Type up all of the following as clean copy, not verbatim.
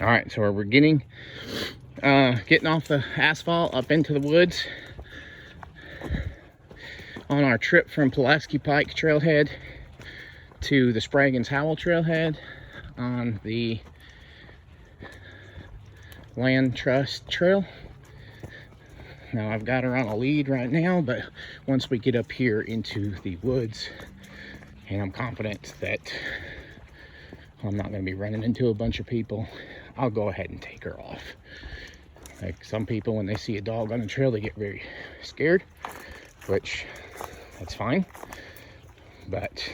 All right, so we're getting off the asphalt up into the woods on our trip from Pulaski Pike Trailhead to the Spragins Howell Trailhead on the Land Trust Trail. Now I've got her on a lead right now, but once we get up here into the woods, and I'm confident that I'm not going to be running into a bunch of people, I'll go ahead and take her off. Like some people, when they see a dog on the trail, they get very scared, which that's fine. But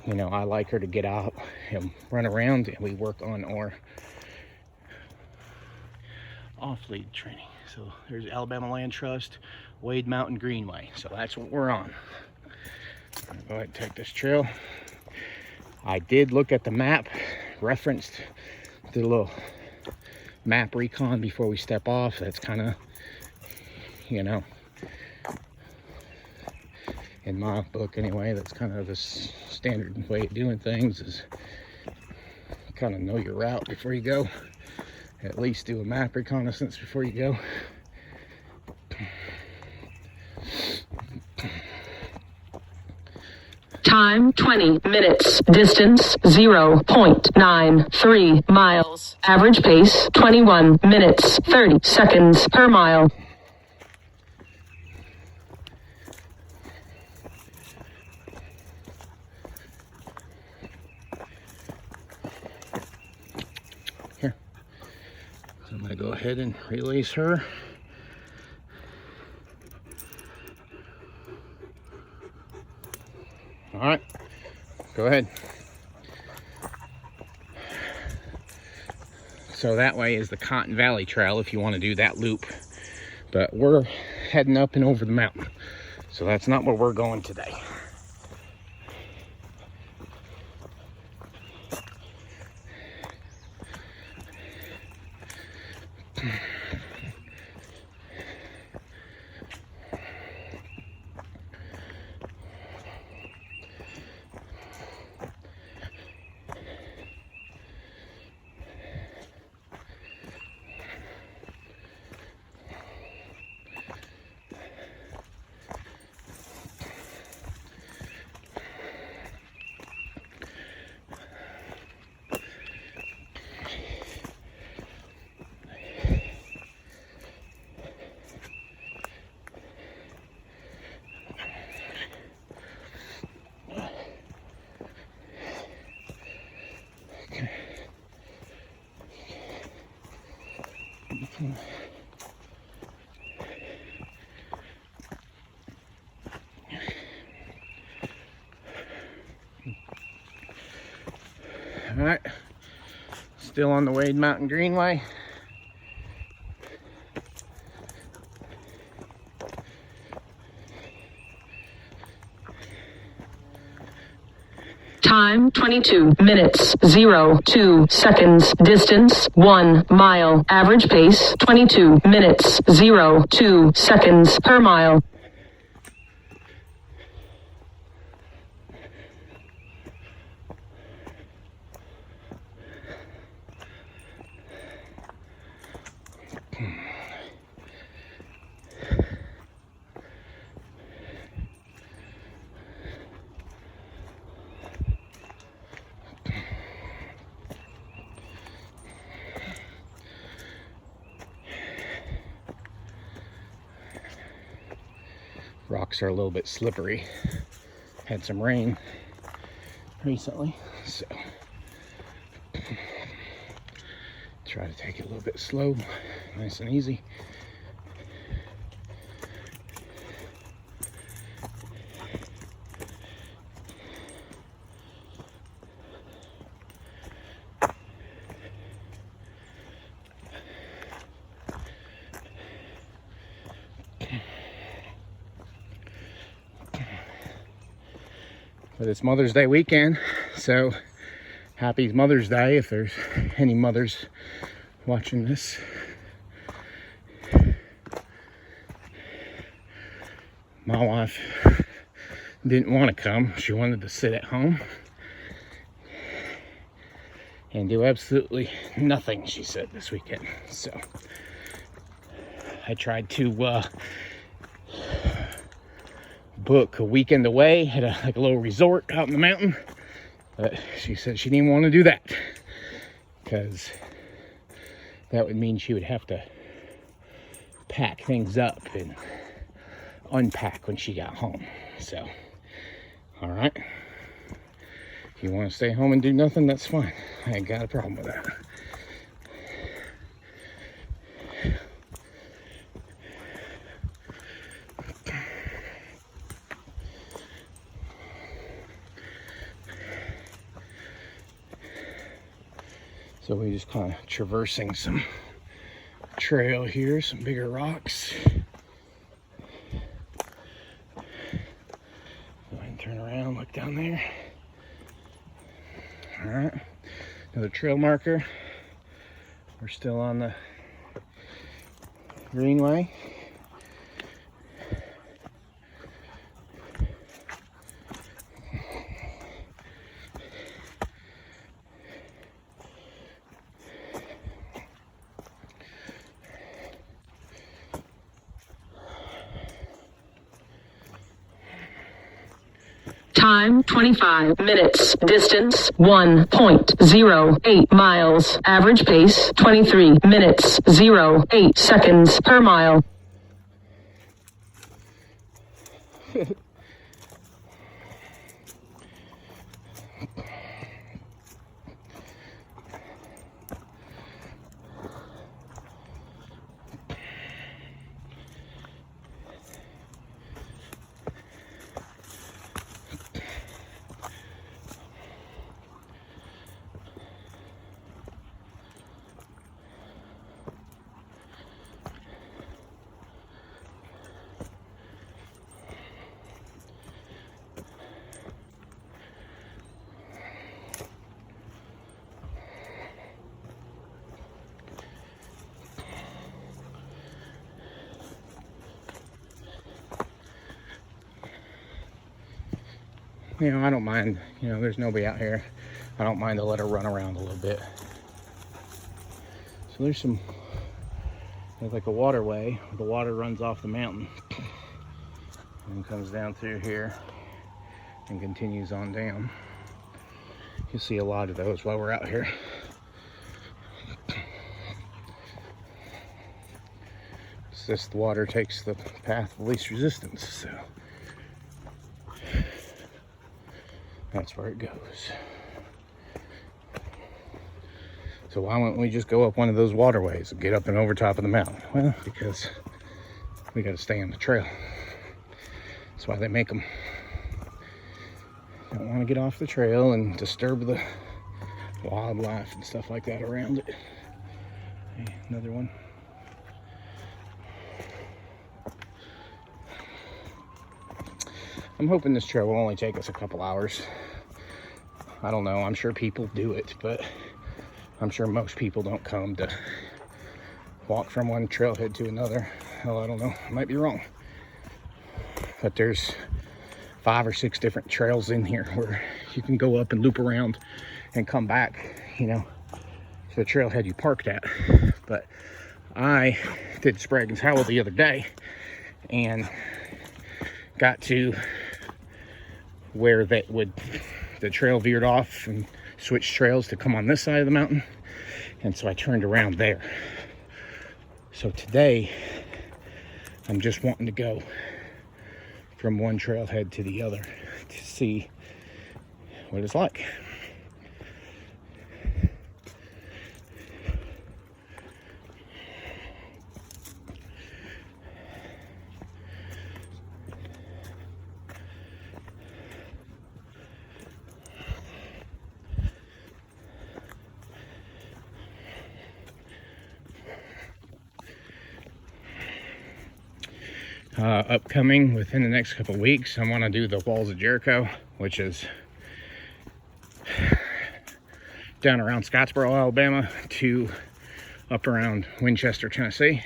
you know, I like her to get out and run around, and we work on our off-lead training. So there's Alabama Land Trust, Wade Mountain Greenway. So that's what we're on. I'm gonna go ahead and take this trail. I did look at the map, referenced the little map recon before we step off. That's kind of, you know, in my book anyway, that's kind of the standard way of doing things, is kind of know your route before you go. At least do a map reconnaissance before you go. Time 20 minutes. Distance 0.93 miles. Average pace 21 minutes 30 seconds per mile. Here. So I'm going to go ahead and release her. All right, go ahead. So that way is the Cotton Valley Trail if you want to do that loop. But we're heading up and over the mountain. So that's not where we're going today. All right, still on the Wade Mountain Greenway. Time 22 minutes 02 seconds. Distance 1 mile. Average pace 22 minutes 02 seconds per mile. Rocks are a little bit slippery. Had some rain recently, so try to take it a little bit slow, nice and easy. But it's Mother's Day weekend, so happy Mother's Day if there's any mothers watching this. My wife didn't want to come. She wanted to sit at home. and do absolutely nothing, she said, this weekend. So I tried to book a weekend away at a little resort out in the mountain, but she said she didn't want to do that because that would mean she would have to pack things up and unpack when she got home. So, all right, if you want to stay home and do nothing, that's fine. I ain't got a problem with that. So we just kind of traversing some trail here, some bigger rocks. Go ahead and turn around, look down there. All right, another trail marker. We're still on the Greenway. Time 25 minutes. Distance 1.08 miles. Average pace 23 minutes 08 seconds per mile. You know, I don't mind, you know, there's nobody out here. I don't mind to let her run around a little bit. So there's like a waterway. The water runs off the mountain and comes down through here and continues on down. You'll see a lot of those while we're out here. It's just the water takes the path of least resistance, so that's where it goes. So why wouldn't we just go up one of those waterways and get up and over top of the mountain? Well, because we got to stay on the trail. That's why they make them. Don't want to get off the trail and disturb the wildlife and stuff like that around it. Okay, another one. I'm hoping this trail will only take us a couple hours. I don't know, I'm sure people do it, but I'm sure most people don't come to walk from one trailhead to another. Hell, I don't know, I might be wrong. But there's 5 or 6 different trails in here where you can go up and loop around and come back, you know, to the trailhead you parked at. But I did Spragins Hollow the other day and got to where the trail veered off and switched trails to come on this side of the mountain, and so I turned around there. So today I'm just wanting to go from one trailhead to the other to see what it's like. Upcoming within the next couple weeks, I want to do the Walls of Jericho, which is down around Scottsboro, Alabama, to up around Winchester, Tennessee.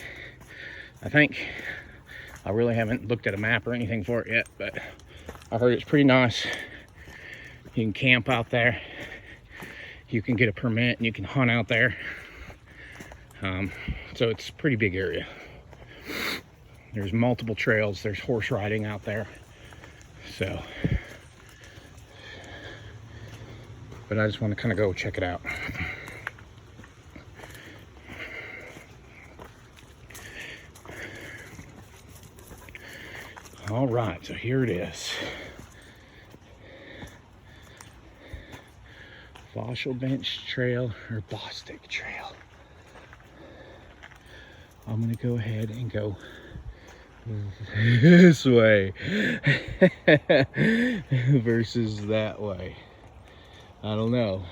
I think I really haven't looked at a map or anything for it yet, but I heard it's pretty nice. You can camp out there you can get a permit and you can hunt out there. So it's a pretty big area. There's multiple trails. There's horse riding out there. So, but I just want to kind of go check it out. All right, so here it is. Fossil Bench Trail or Bostick Trail. I'm gonna go ahead and go this way versus that way. I don't know.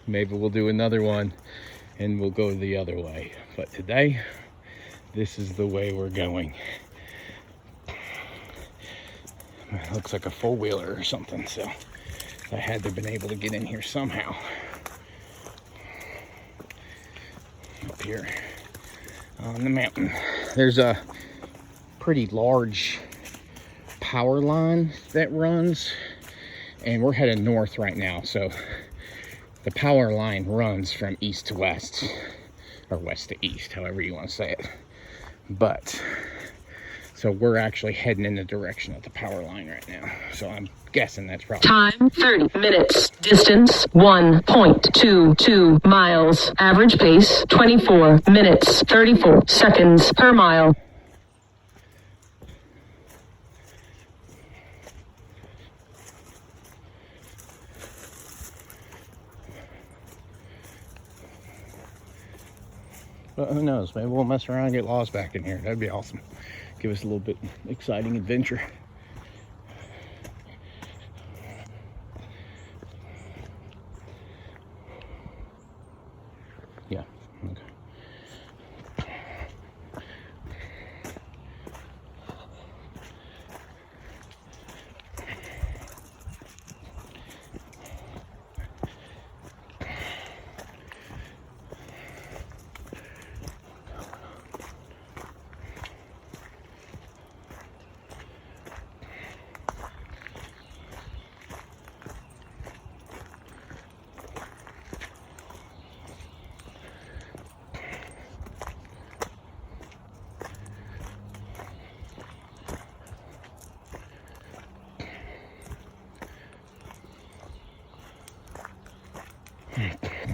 Maybe we'll do another one and we'll go the other way. But today, this is the way we're going. It looks like a four-wheeler or something, so I had to have been able to get in here somehow. Up here on the mountain. There's a pretty large power line that runs, and we're headed north right now, so the power line runs from east to west, or west to east, however you want to say it. But so we're actually heading in the direction of the power line right now. So I'm guessing that's probably... Time 30 minutes. Distance 1.22 miles. Average pace 24 minutes 34 seconds per mile. But who knows? Maybe we'll mess around and get lost back in here. That'd be awesome. Give us a little bit exciting adventure. Yeah, okay.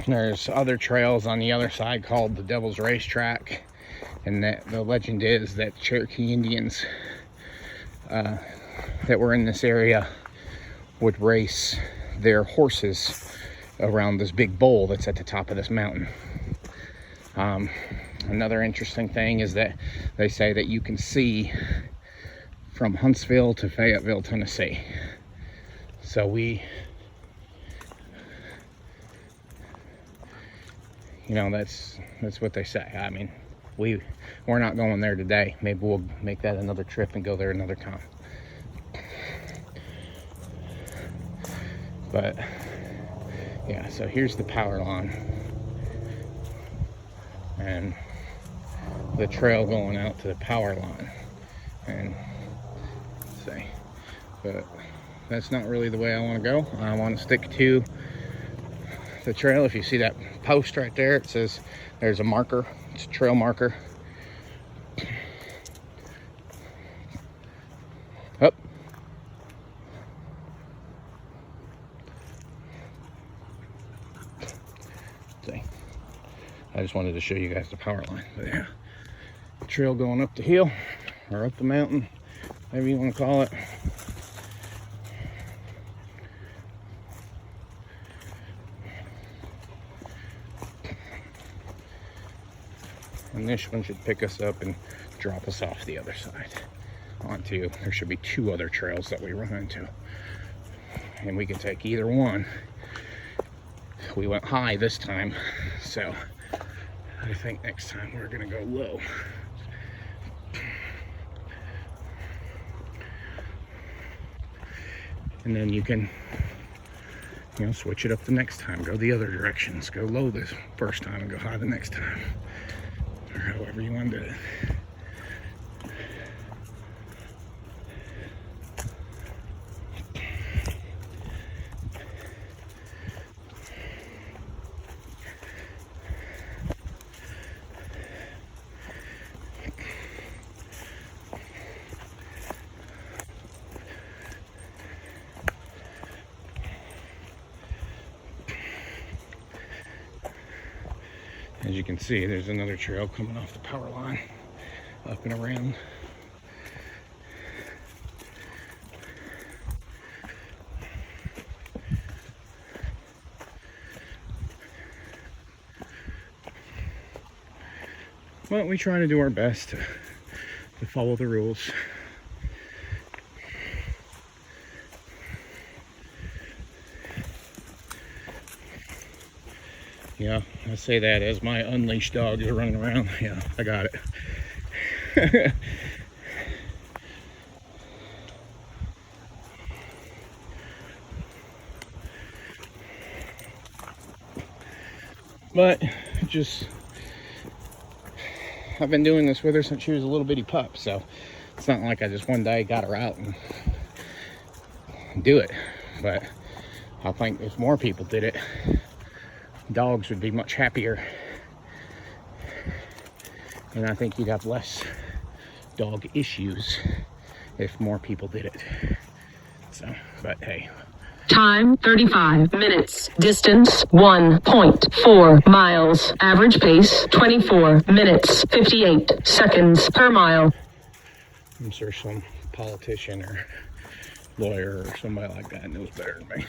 There's other trails on the other side called the Devil's Racetrack, and that the legend is that Cherokee Indians that were in this area would race their horses around this big bowl that's at the top of this mountain. Another interesting thing is that they say that you can see from Huntsville to Fayetteville, Tennessee. So you know, that's what they say. I mean, we're not going there today. Maybe we'll make that another trip and go there another time. But yeah, so here's the power line and the trail going out to the power line. And see, but that's not really the way I want to go. I want to stick to the trail. If you see that post right there, it says there's a marker. It's a trail marker. Up. See, I just wanted to show you guys the power line. But yeah, trail going up the hill or up the mountain, whatever you want to call it. And this one should pick us up and drop us off the other side onto, there should be two other trails that we run into, and we can take either one. We went high this time, so I think next time we're gonna go low. And then you can, you know, switch it up the next time, go the other directions, go low this first time and go high the next time, or however you want to do it. As you can see, there's another trail coming off the power line up and around. But we try to do our best to follow the rules. Yeah, I say that as my unleashed dogs are running around. Yeah, I got it. But just, I've been doing this with her since she was a little bitty pup, so it's not like I just one day got her out and do it. But I think if more people did it, dogs would be much happier, and I think you'd have less dog issues if more people did it. So, but hey. Time 35 minutes. Distance 1.4 miles. Average pace 24 minutes 58 seconds per mile. I'm sure some politician or lawyer or somebody like that knows better than me.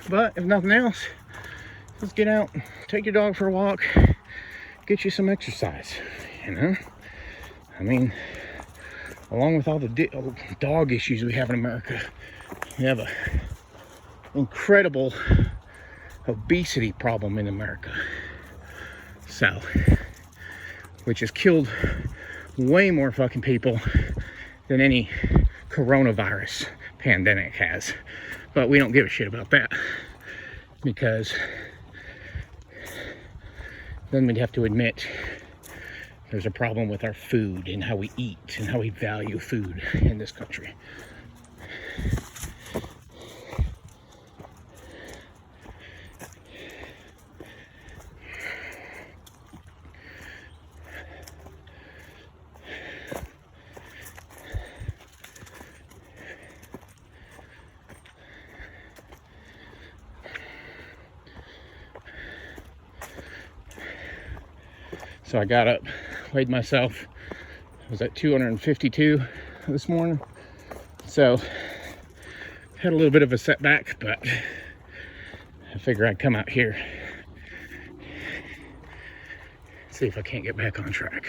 But if nothing else, let's get out, take your dog for a walk, get you some exercise, you know? I mean, along with all the dog issues we have in America, we have an incredible obesity problem in America. So, which has killed way more fucking people than any coronavirus pandemic has. But we don't give a shit about that, because then we'd have to admit there's a problem with our food and how we eat and how we value food in this country. So I got up, weighed myself, I was at 252 this morning. So had a little bit of a setback, but I figure I'd come out here, see if I can't get back on track.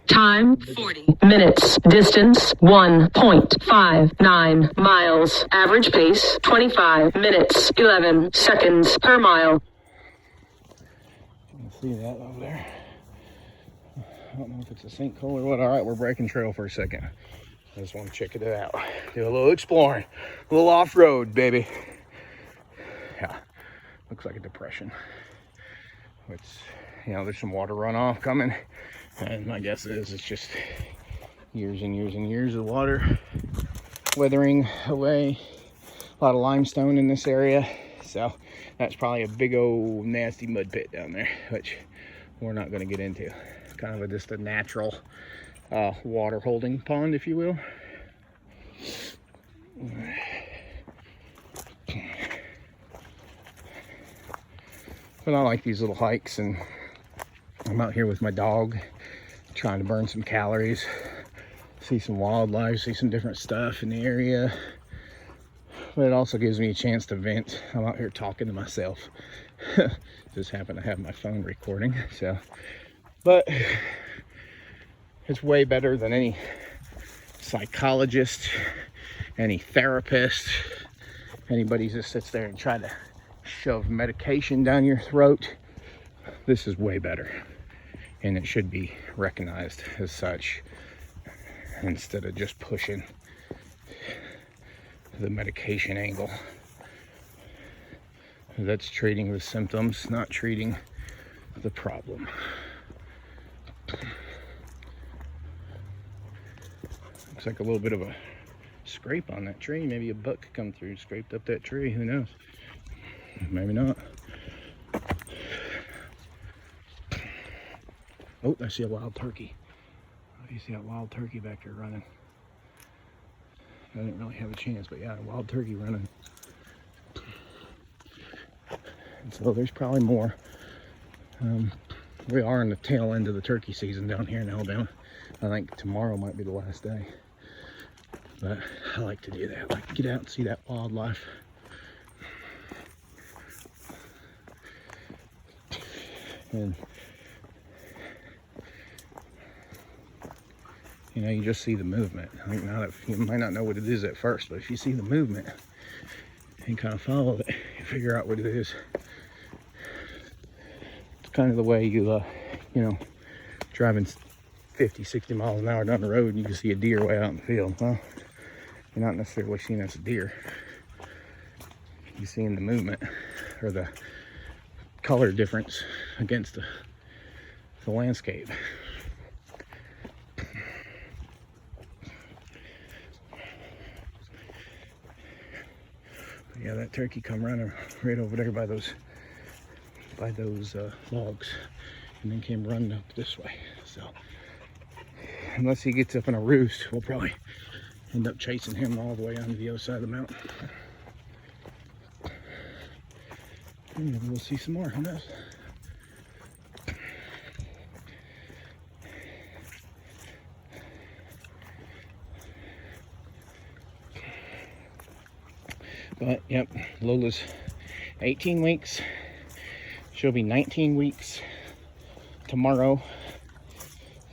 Time 40 minutes. Distance 1.59 miles. Average pace 25 minutes 11 seconds per mile. You can see that over there. I don't know if it's a sinkhole or what. All right, we're breaking trail for a second. I just want to check it out. Do a little exploring, a little off-road, baby. Yeah, looks like a depression. It's, you know, there's some water runoff coming. And my guess is it's just years and years and years of water weathering away. A lot of limestone in this area. So that's probably a big old nasty mud pit down there, which we're not going to get into. Kind of just a natural water holding pond, if you will. But I like these little hikes, and I'm out here with my dog trying to burn some calories, see some wildlife, see some different stuff in the area. But it also gives me a chance to vent. I'm out here talking to myself. Just happen to have my phone recording, so. But it's way better than any psychologist, any therapist, anybody just sits there and try to shove medication down your throat. This is way better, and it should be recognized as such instead of just pushing the medication angle. That's treating the symptoms, not treating the problem. Looks like a little bit of a scrape on that tree. Maybe a buck could come through and scraped up that tree. Who knows? Maybe not. Oh, I see a wild turkey. Oh, you see that wild turkey back there running. I didn't really have a chance, but yeah, a wild turkey running. And so there's probably more. We are in the tail end of the turkey season down here in Alabama. I think tomorrow might be the last day. But I like to do that. I like to get out and see that wildlife. And you know, you just see the movement. I think not if you might not know what it is at first, but if you see the movement and kind of follow it, you figure out what it is. It's kind of the way you know, driving 50, 60 miles an hour down the road and you can see a deer way out in the field. Well, you're not necessarily seeing that's a deer. You're seeing the movement or the color difference against the landscape. Yeah, that turkey come running right over there by those logs, and then came running up this way. So unless he gets up in a roost, we'll probably end up chasing him all the way onto the other side of the mountain. And maybe we'll see some more. Who knows? But yep, Lola's 18 weeks. She'll be 19 weeks tomorrow.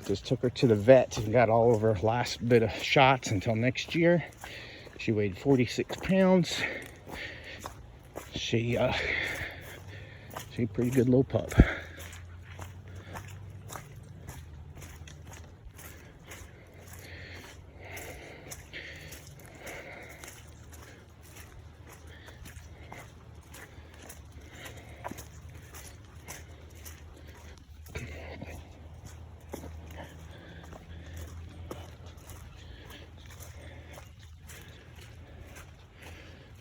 Just took her to the vet and got all of her last bit of shots until next year. She weighed 46 pounds. She's a pretty good little pup.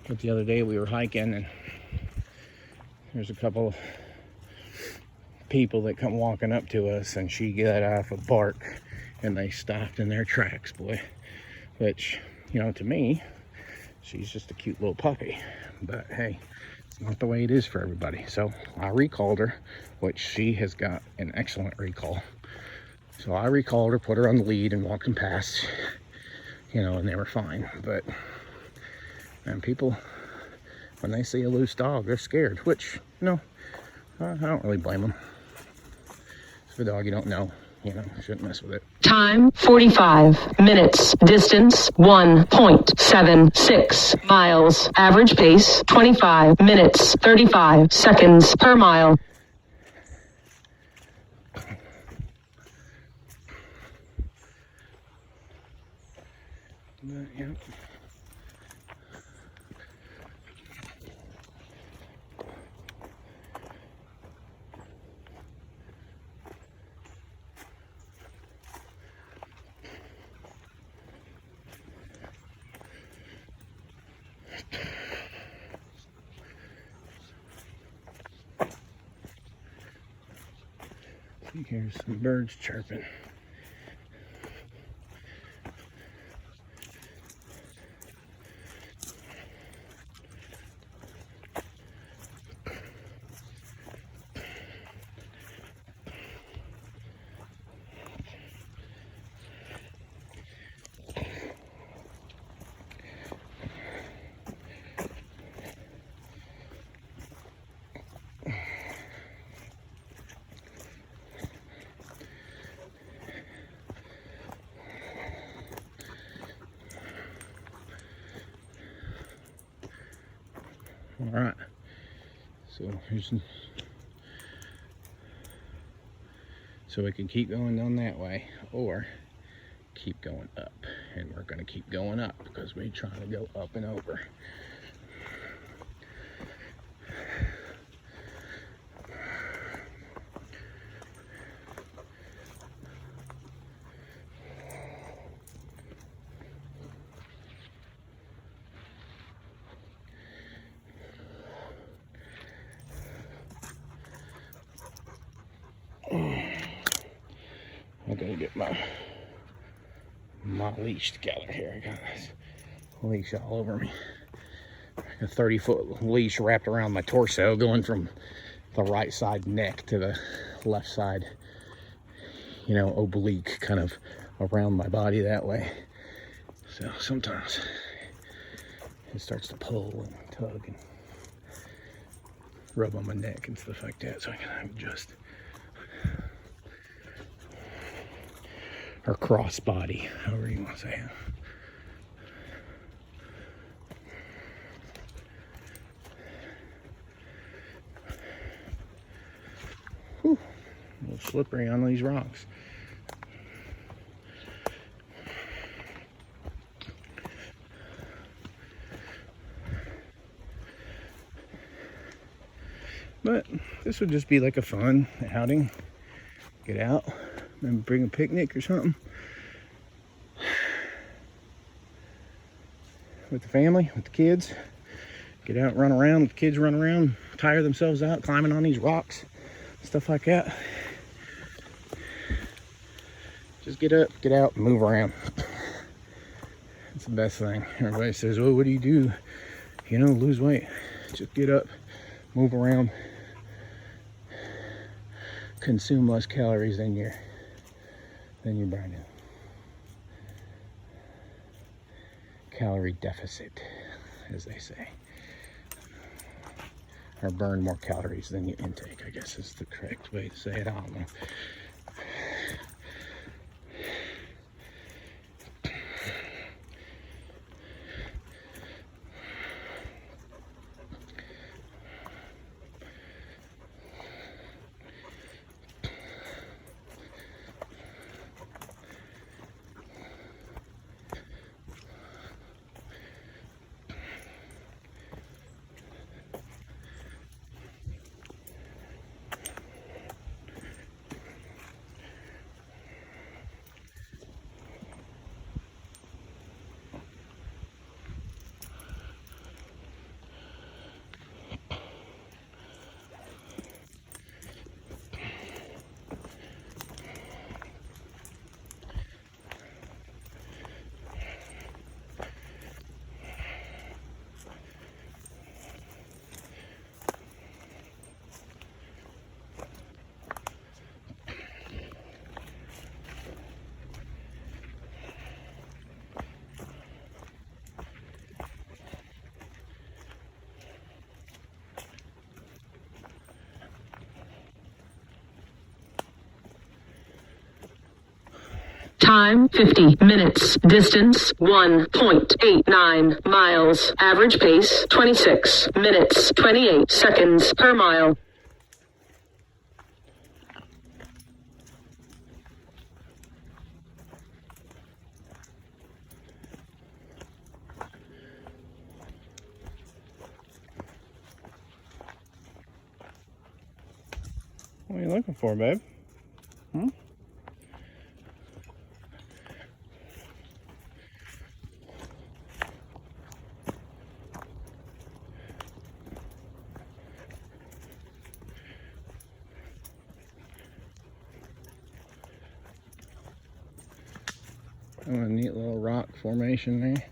But the other day we were hiking and there's a couple of people that come walking up to us, and she got off a bark and they stopped in their tracks, boy. Which, you know, to me, she's just a cute little puppy. But hey, it's not the way it is for everybody. So I recalled her, which she has got an excellent recall. So I recalled her, put her on the lead and walked them past, you know, and they were fine. But, man, people, when they see a loose dog, they're scared, which, you know, I don't really blame them. It's a dog you don't know, you know, you shouldn't mess with it. Time 45 minutes. Distance 1.76 miles. Average pace 25 minutes 35 seconds per mile. Yeah. Here's some birds chirping. All right, so we can keep going down that way or keep going up, and we're going to keep going up because we're trying to go up and over. I'm gonna get my leash together here. I got this leash all over me. A 30-foot leash wrapped around my torso, going from the right side neck to the left side, you know, oblique, kind of around my body that way. So sometimes it starts to pull and tug and rub on my neck and stuff like that, so I can adjust. Or cross body, however you want to say it. Whew, a little slippery on these rocks. But this would just be like a fun outing. Get out, maybe bring a picnic or something with the family, with the kids. Get out, run around, let the kids run around, tire themselves out, climbing on these rocks, stuff like that. Just get up, get out, and move around. It's the best thing. Everybody says, well, what do? You know, lose weight. Just get up, move around, consume less calories than you're burning. Calorie deficit, as they say. Or burn more calories than you intake, I guess is the correct way to say it. I don't know. Time 50 minutes. Distance 1.89 miles. Average pace 26 minutes 28 seconds per mile. What are you looking for, babe? Hmm? Oh, a neat little rock formation there.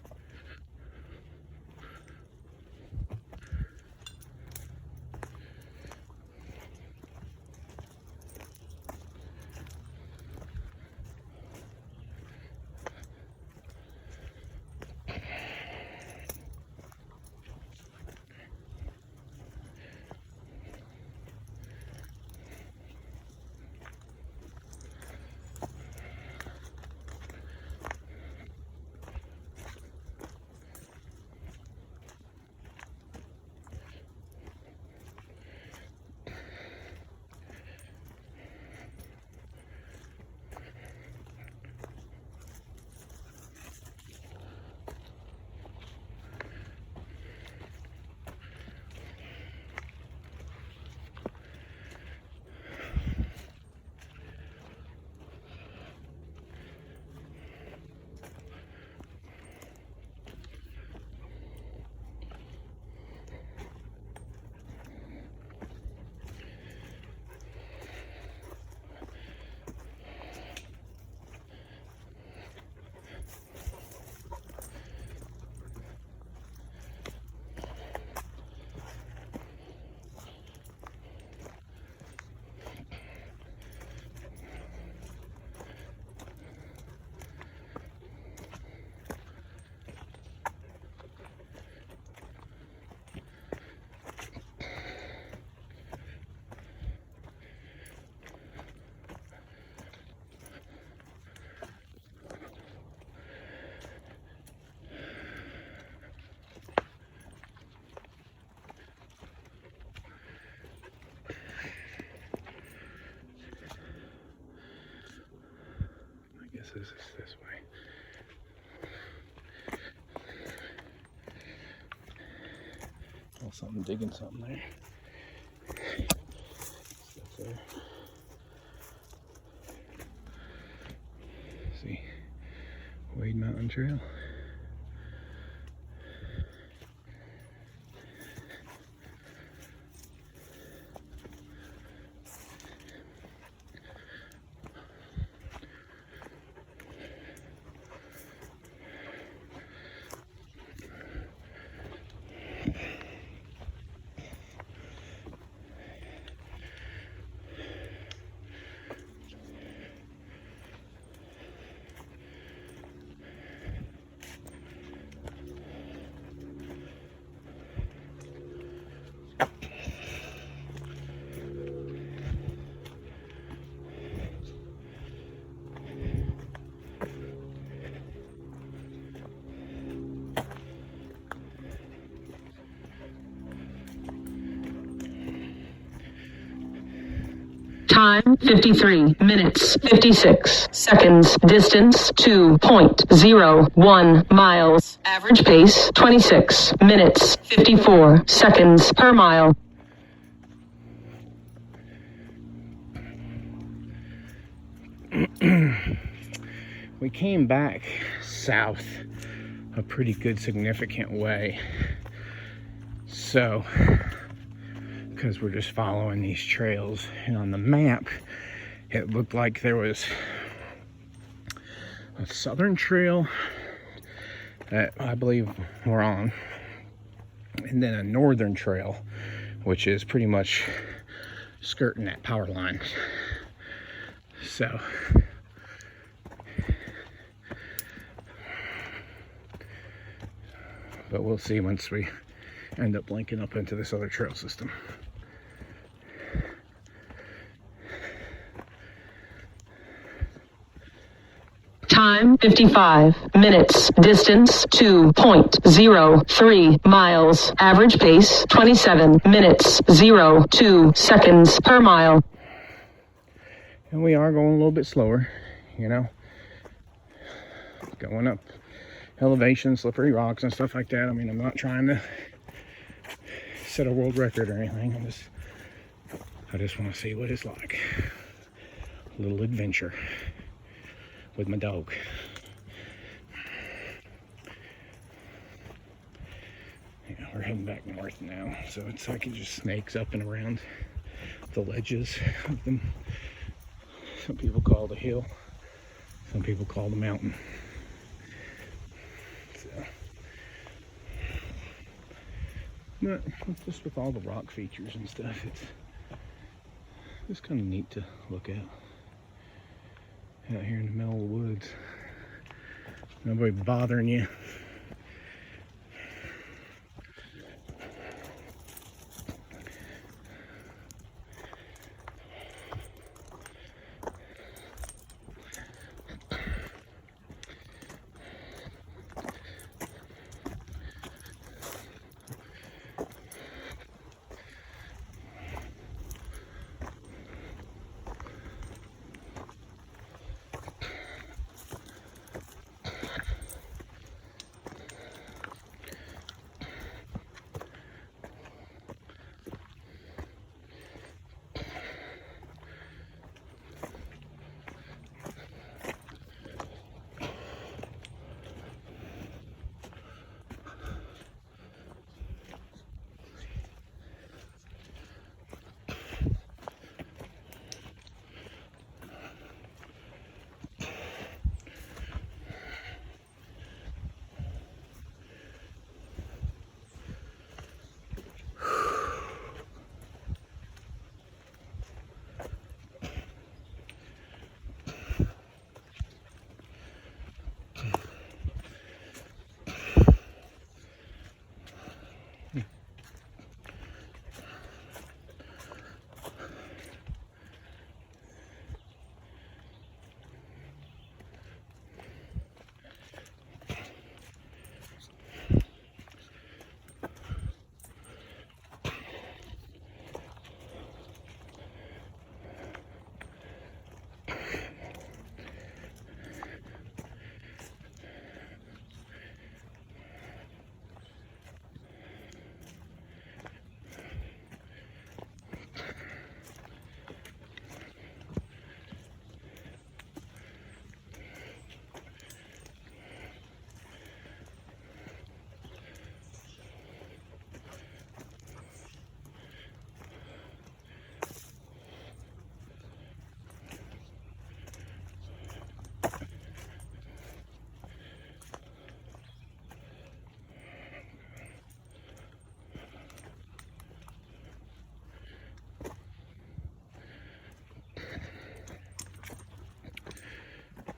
This is this way. Oh, something digging something there. Stuff there. See, Wade Mountain Trail. Time 53 minutes 56 seconds. Distance 2.01 miles. Average pace 26 minutes 54 seconds per mile. We came back south a pretty good significant way. So, because we're just following these trails, and on the map it looked like there was a southern trail that I believe we're on, and then a northern trail which is pretty much skirting that power line. So but we'll see once we end up linking up into this other trail system. 55 minutes. Distance 2.03 miles. Average pace 27 minutes 02 seconds per mile. And we are going a little bit slower, you know, going up elevation, slippery rocks and stuff like that. I mean, I'm not trying to set a world record or anything. I just want to see what it's like. A little adventure with my dog. Yeah, we're heading back north now, so it's like it just snakes up and around the ledges of them. Some people call it a hill, some people call it a mountain. So, but just with all the rock features and stuff, it's kind of neat to look at. Out here in the middle of the woods, nobody bothering you.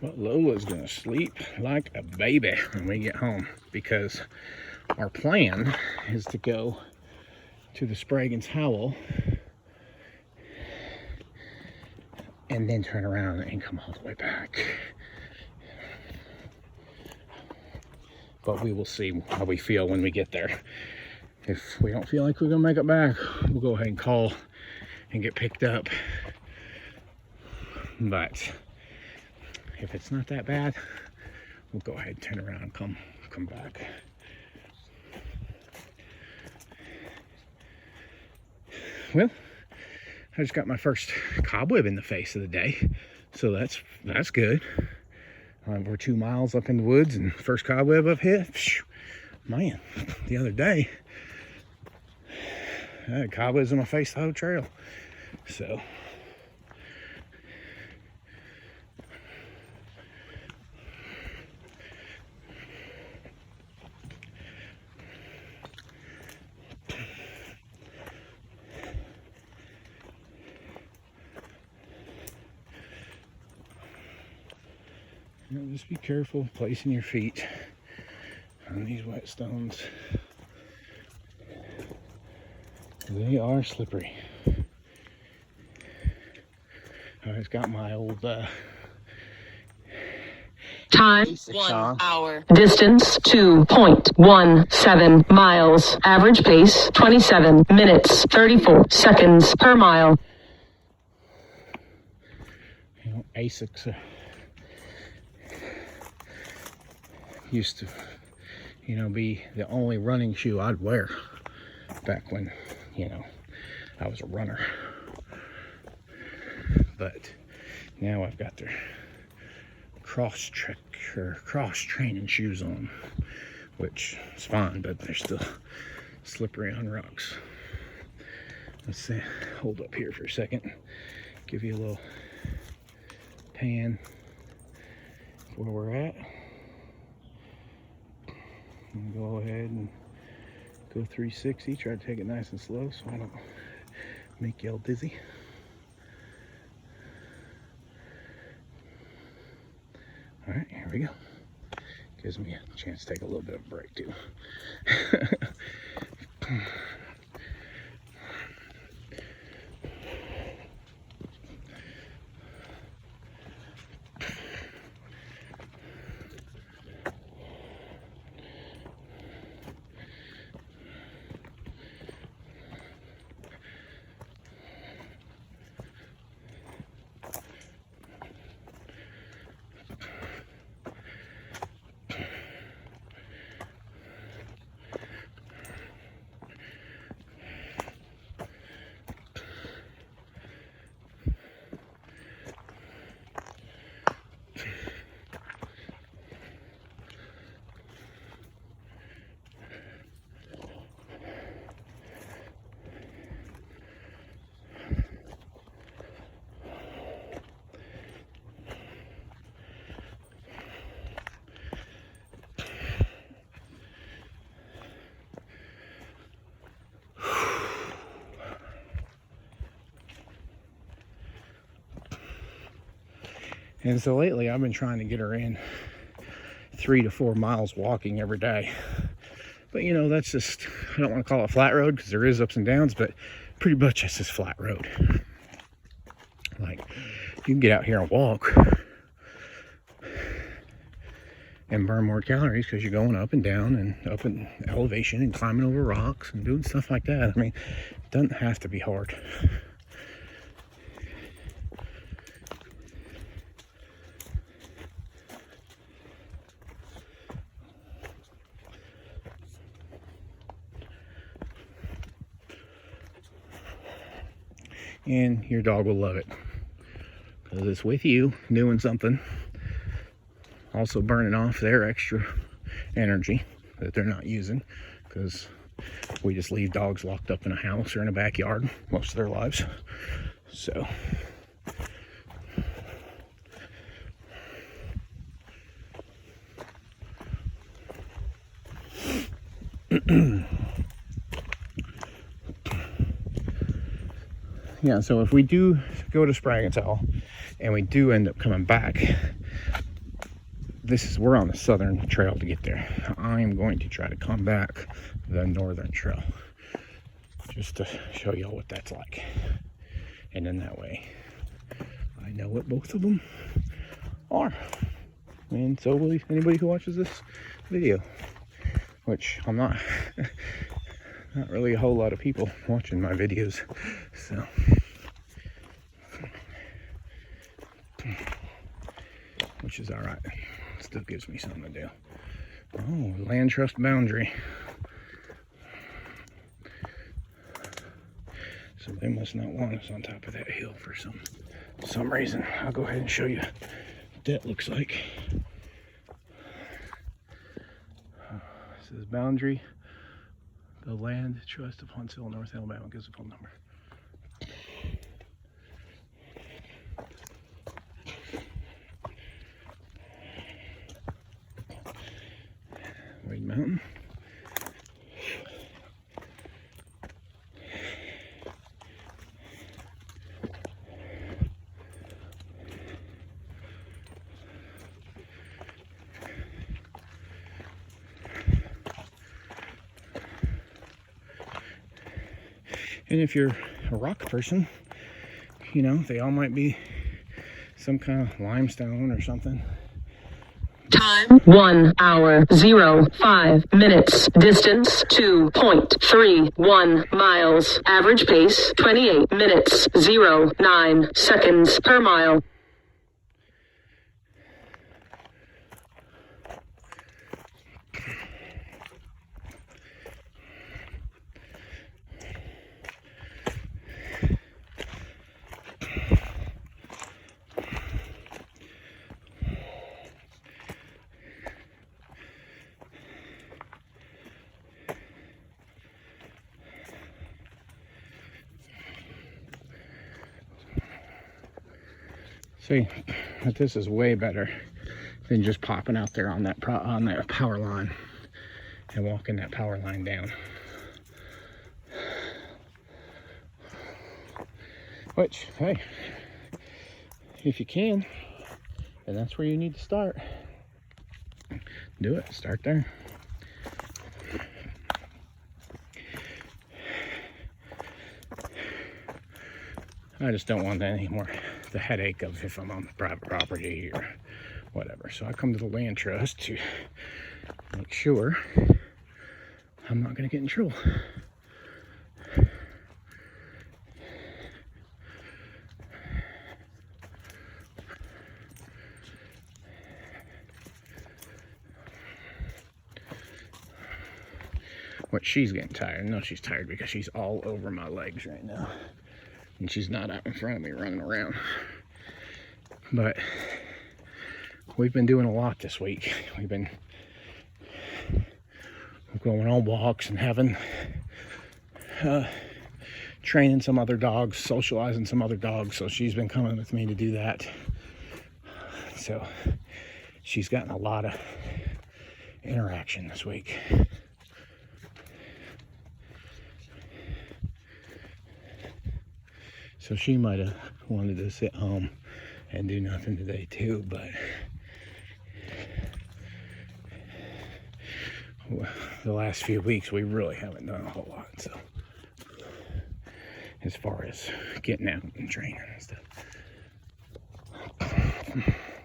But Lola's gonna sleep like a baby when we get home, because our plan is to go to the Spragins howl and then turn around and come all the way back. But we will see how we feel when we get there. If we don't feel like we're gonna make it back, we'll go ahead and call and get picked up. But if it's not that bad, we'll go ahead and turn around and come back. Well, I just got my first cobweb in the face of the day, so that's good. We're 2 miles up in the woods, and first cobweb I've hit. Man, the other day I had cobwebs in my face the whole trail. So just be careful placing your feet on these wet stones. They are slippery. I just got my old Time, Basics 1 on. hour. Distance, 2.17 miles. Average pace, 27 minutes, 34 seconds per mile. You know, Asics used to, you know, be the only running shoe I'd wear back when, you know, I was a runner. But now I've got their cross training shoes on, which is fine, but they're still slippery on rocks. Let's see, hold up here for a second, give you a little pan where we're at. And go ahead and go 360. Try to take it nice and slow so I don't make y'all dizzy. All right, here we go. Gives me a chance to take a little bit of a break too. And so lately I've been trying to get her in 3 to 4 miles walking every day. But you know, that's just, I don't want to call it flat road because there is ups and downs, but pretty much it's just flat road. Like, you can get out here and walk and burn more calories because you're going up and down and up in elevation and climbing over rocks and doing stuff like that. I mean, it doesn't have to be hard. And your dog will love it because it's with you doing something, also burning off their extra energy that they're not using, because we just leave dogs locked up in a house or in a backyard most of their lives. So yeah, so if we do go to Spragins and we do end up coming back, we're on the southern trail to get there. I am going to try to come back the northern trail just to show y'all what that's like. And then that way I know what both of them are. And so will anybody who watches this video, which I'm not really a whole lot of people watching my videos, so which is all right. Still gives me something to do. Oh, land trust boundary. So they must not want us on top of that hill for some reason. I'll go ahead and show you what that looks like. This is boundary. The land trust of Huntsville, North Alabama. Gives a phone number. Wade Mountain. And if you're a rock person, you know, they all might be some kind of limestone or something. Time 1 hour 05 minutes. Distance 2.31 miles. Average pace 28 minutes 09 seconds per mile. See, but this is way better than just popping out there on that power line and walking that power line down. Which, hey, if you can, then that's where you need to start. Do it. Start there. I just don't want any more the headache of if I'm on private property or whatever. So I come to the land trust to make sure I'm not going to get in trouble. What, she's getting tired. No, she's tired because she's all over my legs right now. And she's not out in front of me running around. But we've been doing a lot this week. We've been going on walks and having training some other dogs, socializing some other dogs. So she's been coming with me to do that. So she's gotten a lot of interaction this week. So she might have wanted to sit home and do nothing today too, but the last few weeks we really haven't done a whole lot. So as far as getting out and training and stuff.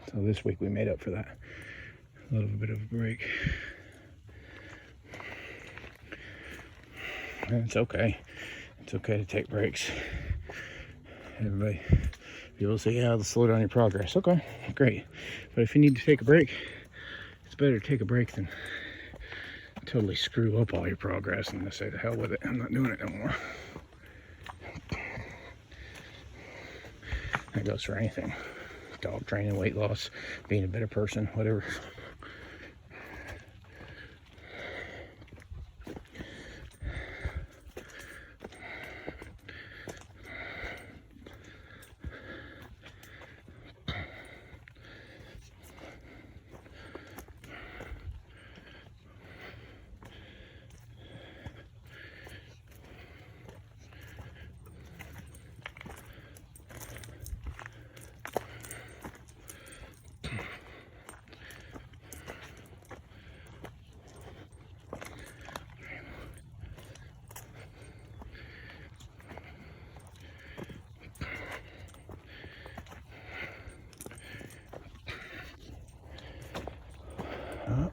So this week we made up for that. A little bit of a break. And it's okay. It's okay to take breaks. Everybody, people say, yeah, let's slow down your progress. Okay, great. But if you need to take a break, it's better to take a break than totally screw up all your progress and just say, the hell with it, I'm not doing it no more. That goes for anything. Dog training, weight loss, being a better person, whatever.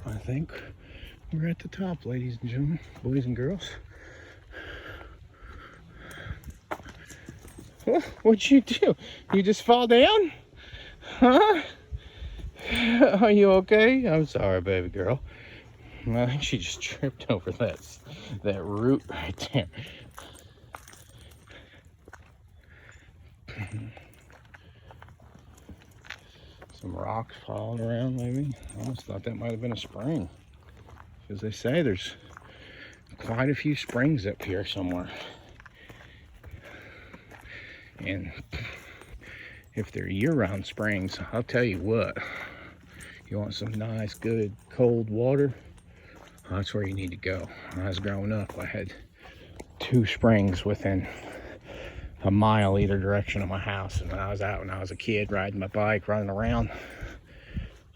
I think we're at the top, ladies and gentlemen, boys and girls. Oh, what'd you do? You just fall down? Huh? Are you okay? I'm sorry, baby girl. I think she just tripped over that root right there. Some rocks falling around, maybe. I almost thought that might have been a spring. Because they say there's quite a few springs up here somewhere. And if they're year-round springs, I'll tell you what. You want some nice, good, cold water? That's where you need to go. When I was growing up, I had 2 springs within a mile either direction of my house. And when I was a kid riding my bike, running around,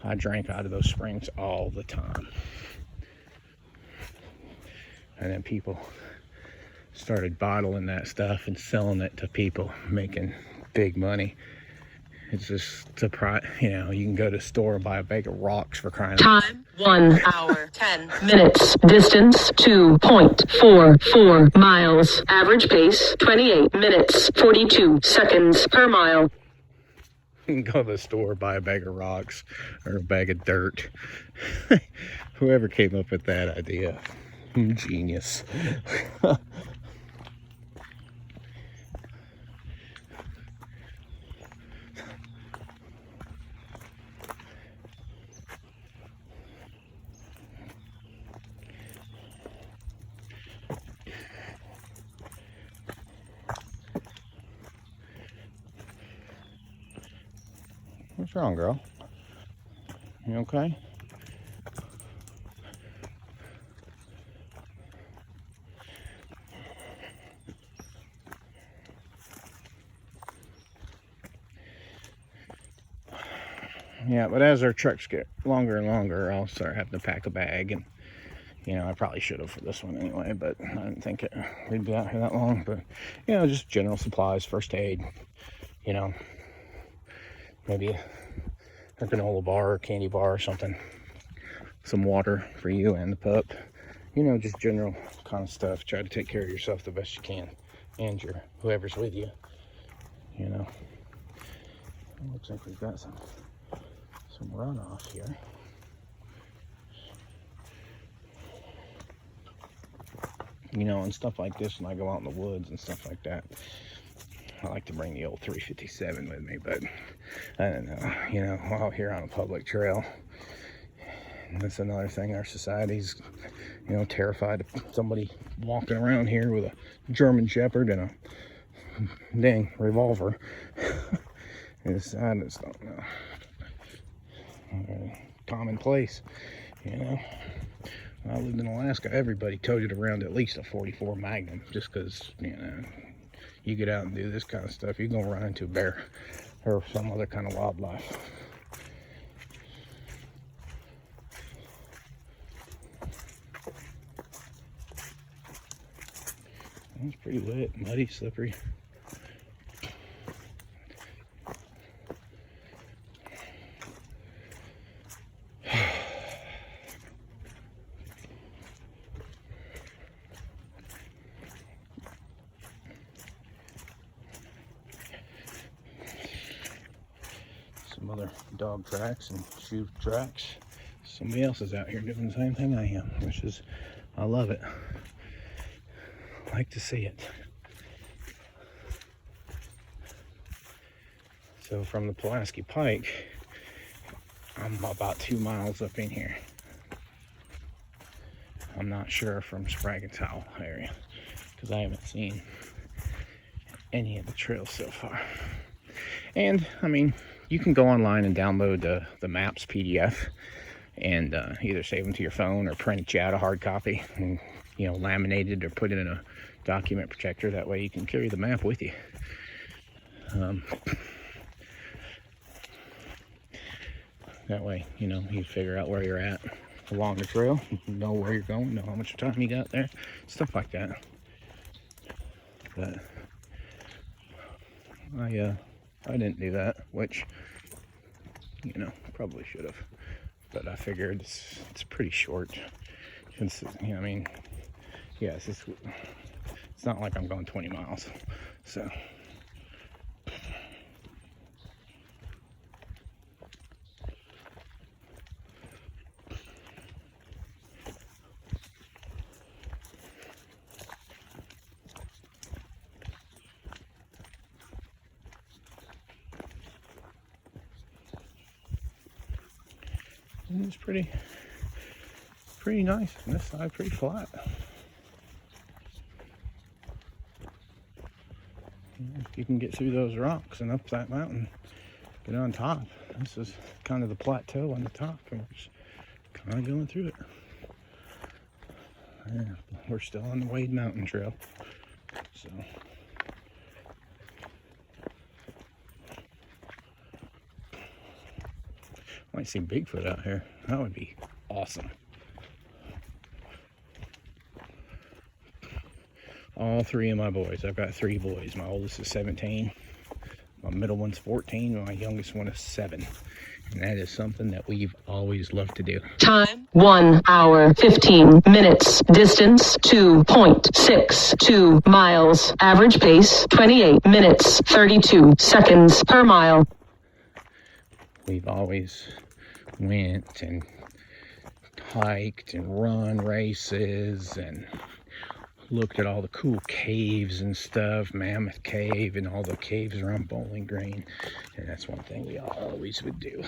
I drank out of those springs all the time. And then people started bottling that stuff and selling it to people, making big money. It's just you know, you can go to the store and buy a bag of rocks for crying out. Time 1 hour 10 minutes. Distance 2.44 miles. Average pace 28 minutes 42 seconds per mile. You can go to the store, buy a bag of rocks or a bag of dirt. Whoever came up with that idea, genius. What's wrong, girl? You okay? Yeah, but as our trucks get longer and longer, I'll start having to pack a bag. And, you know, I probably should have for this one anyway, but I didn't think we'd be out here that long. But, you know, just general supplies, first aid, you know, maybe a granola bar or candy bar or something. Some water for you and the pup. You know, just general kind of stuff. Try to take care of yourself the best you can. And whoever's with you, you know. It looks like we've got some runoff here. You know, and stuff like this, when I go out in the woods and stuff like that, I like to bring the old 357 with me, but I don't know, you know, out here on a public trail, and that's another thing, our society's, you know, terrified of somebody walking around here with a German Shepherd and a dang revolver. I just don't know. Commonplace, you know. When I lived in Alaska, everybody toted around at least a 44 Magnum, just because, you know, you get out and do this kind of stuff, you're gonna run into a bear or some other kind of wildlife. It's pretty wet, muddy, slippery. Some other dog tracks and shoe tracks. Somebody else is out here doing the same thing I am, which is, I love it. I like to see it. So from the Pulaski Pike, I'm about 2 miles up in here. I'm not sure from Spragins area, because I haven't seen any of the trails so far. And I mean, you can go online and download the maps PDF and either save them to your phone or print you out a hard copy and, you know, laminate it or put it in a document protector. That way you can carry the map with you. That way, you know, you figure out where you're at along the trail, know where you're going, know how much time you got there, stuff like that. But I didn't do that, which, you know, probably should have. But I figured it's pretty short. You know, I mean, yes, it's not like I'm going 20 miles. So. It's pretty nice. On this side, pretty flat. If you can get through those rocks and up that mountain, get on top. This is kind of the plateau on the top, and we're just kind of going through it. Yeah, we're still on the Wade Mountain Trail, so. Might see Bigfoot out here. That would be awesome. All three of my boys. I've got 3 boys. My oldest is 17. My middle one's 14, and my youngest one is 7. And that is something that we've always loved to do. Time 1 hour 15 minutes. Distance 2.62 miles. Average pace 28 minutes 32 seconds per mile. We've always went and hiked and run races and looked at all the cool caves and stuff, Mammoth Cave and all the caves around Bowling Green. And that's one thing we always would do,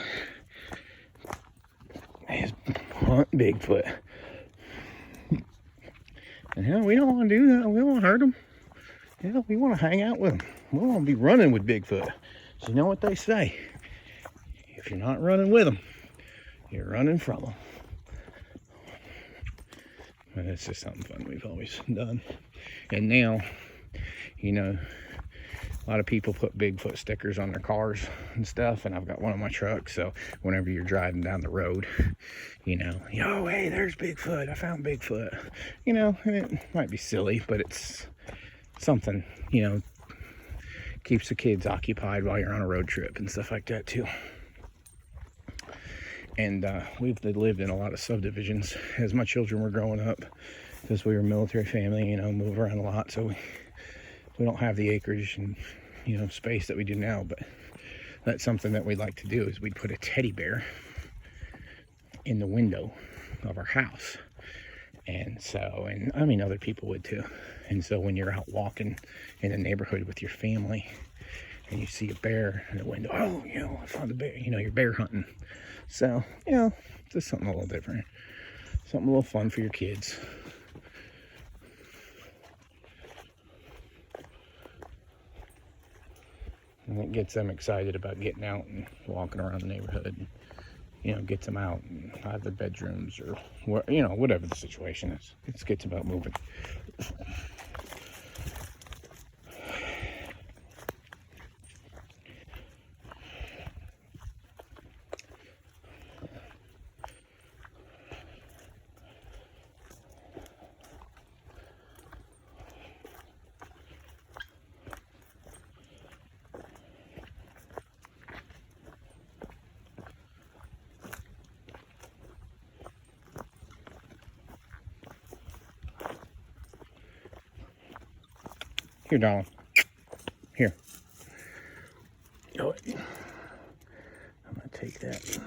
is hunt Bigfoot. And hell, we don't want to do that. We don't want to hurt them. Hell, we want to hang out with them. We want to be running with Bigfoot. So you know what they say? If you're not running with them, you're running from them. And it's just something fun we've always done. And now, you know, a lot of people put Bigfoot stickers on their cars and stuff, and I've got one on my truck, so whenever you're driving down the road, you know, yo, hey, there's Bigfoot, I found Bigfoot. You know, and it might be silly, but it's something, you know, keeps the kids occupied while you're on a road trip and stuff like that too. And we've lived in a lot of subdivisions as my children were growing up, because we were a military family, you know, move around a lot. So we don't have the acreage and, you know, space that we do now. But that's something that we'd like to do, is we'd put a teddy bear in the window of our house. And so, and I mean, other people would too. And so when you're out walking in the neighborhood with your family and you see a bear in the window, oh, you know, I found a bear, you know, you're bear hunting. So, you know, just something a little different. Something a little fun for your kids. And it gets them excited about getting out and walking around the neighborhood. And, you know, gets them out and out of their bedrooms, or, you know, whatever the situation is. It gets about moving. Here, darling. Here. Go ahead. I'm gonna take that.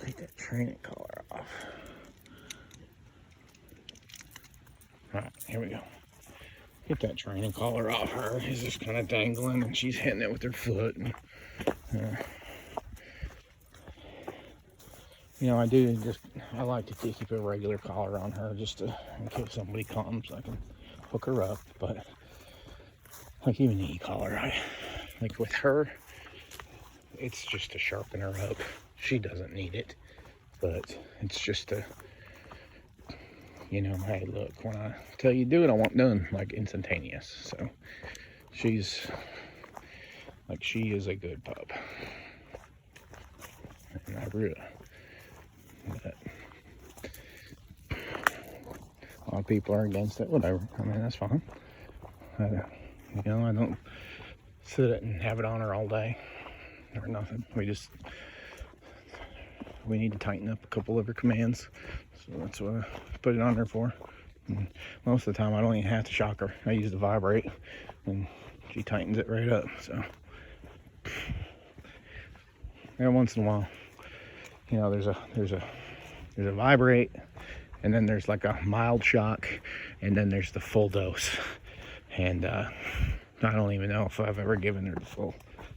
Take that training collar off. Alright, here we go. Get that training collar off her. She's just kind of dangling, and she's hitting it with her foot. And, you know, I like to keep a regular collar on her, just to, in case somebody comes, I can hook her up. But like, even the e-collar, like with her, it's just to sharpen her up. She doesn't need it, but it's just to, you know, hey, look, when I tell you do it, I want done, like, instantaneous. So she's like, she is a good pup, and I really. But a lot of people are against it. Whatever. I mean, that's fine. You know, I don't sit it and have it on her all day or nothing. We need to tighten up a couple of her commands, so that's what I put it on her for. And most of the time, I don't even have to shock her. I use the vibrate, and she tightens it right up. So every once in a while, you know, there's a vibrate, and then there's like a mild shock, and then there's the full dose. And I don't even know if I've ever given her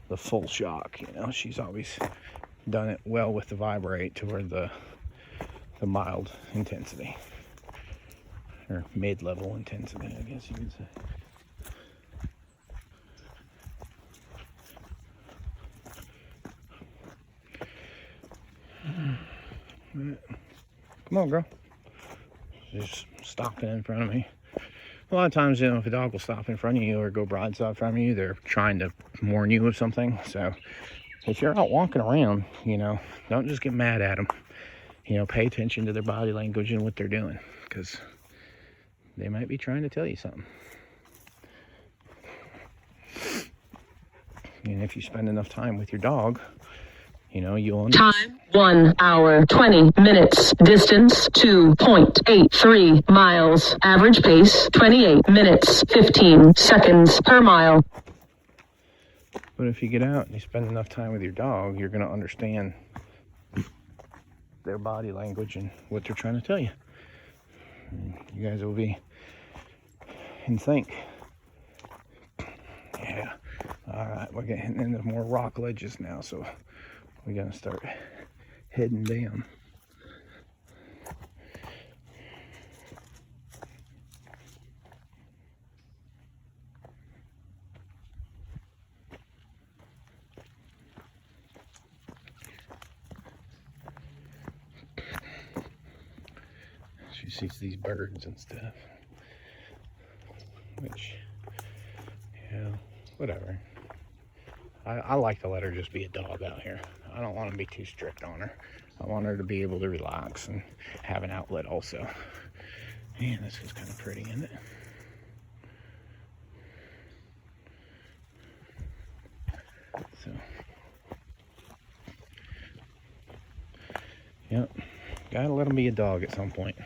the full shock. You know, she's always done it well with the vibrate toward the mild intensity, or mid-level intensity, I guess you could say. Come on, girl. She's stopping in front of me. A lot of times, you know, if a dog will stop in front of you or go broadside from you, they're trying to warn you of something. So if you're out walking around, you know, don't just get mad at them. You know, pay attention to their body language and what they're doing, because they might be trying to tell you something. And if you spend enough time with your dog, you know, you'll Time 1 hour 20 minutes. Distance 2.83 miles. Average pace 28 minutes 15 seconds per mile. But if you get out and you spend enough time with your dog, you're going to understand their body language and what they're trying to tell you. And you guys will be in sync. Yeah. All right, we're getting into more rock ledges now, so we're going to start heading down. She sees these birds and stuff, which, yeah, whatever. I like to let her just be a dog out here. I don't want to be too strict on her. I want her to be able to relax and have an outlet also. Man, this is kind of pretty, isn't it? So, yep, gotta let them be a dog at some point.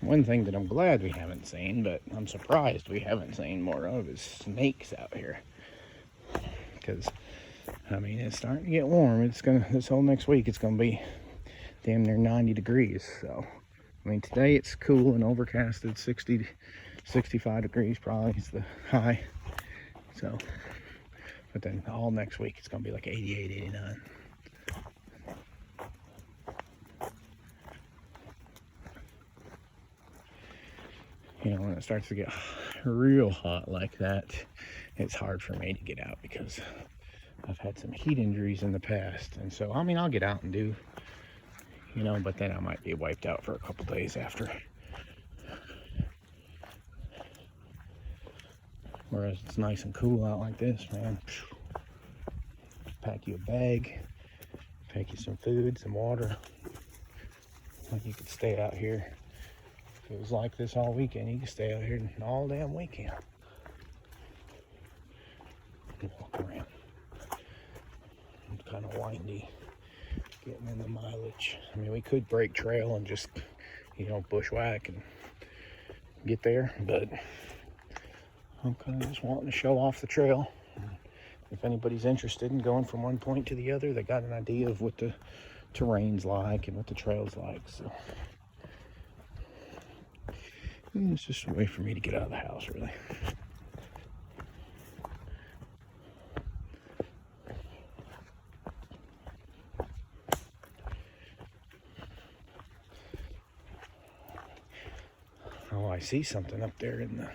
One thing that I'm glad we haven't seen, but I'm surprised we haven't seen more of, is snakes out here. Because, I mean, it's starting to get warm. This whole next week, it's gonna be damn near 90 degrees. So, I mean, today it's cool and overcasted, 60, 65 degrees probably is the high. So, but then all next week, it's gonna be like 88, 89. You know, when it starts to get real hot like that, it's hard for me to get out because I've had some heat injuries in the past. And so, I mean, I'll get out and do, you know, but then I might be wiped out for a couple days after. Whereas it's nice and cool out like this, man. Pack you a bag, pack you some food, some water. Like you could stay out here. If it was like this all weekend, you could stay out here all damn weekend. Walk around. It's kind of windy, getting in the mileage. I mean, we could break trail and just, you know, bushwhack and get there, but I'm kind of just wanting to show off the trail. If anybody's interested in going from one point to the other, they got an idea of what the terrain's like and what the trail's like. So it's just a way for me to get out of the house, really. Oh, I see something up there in the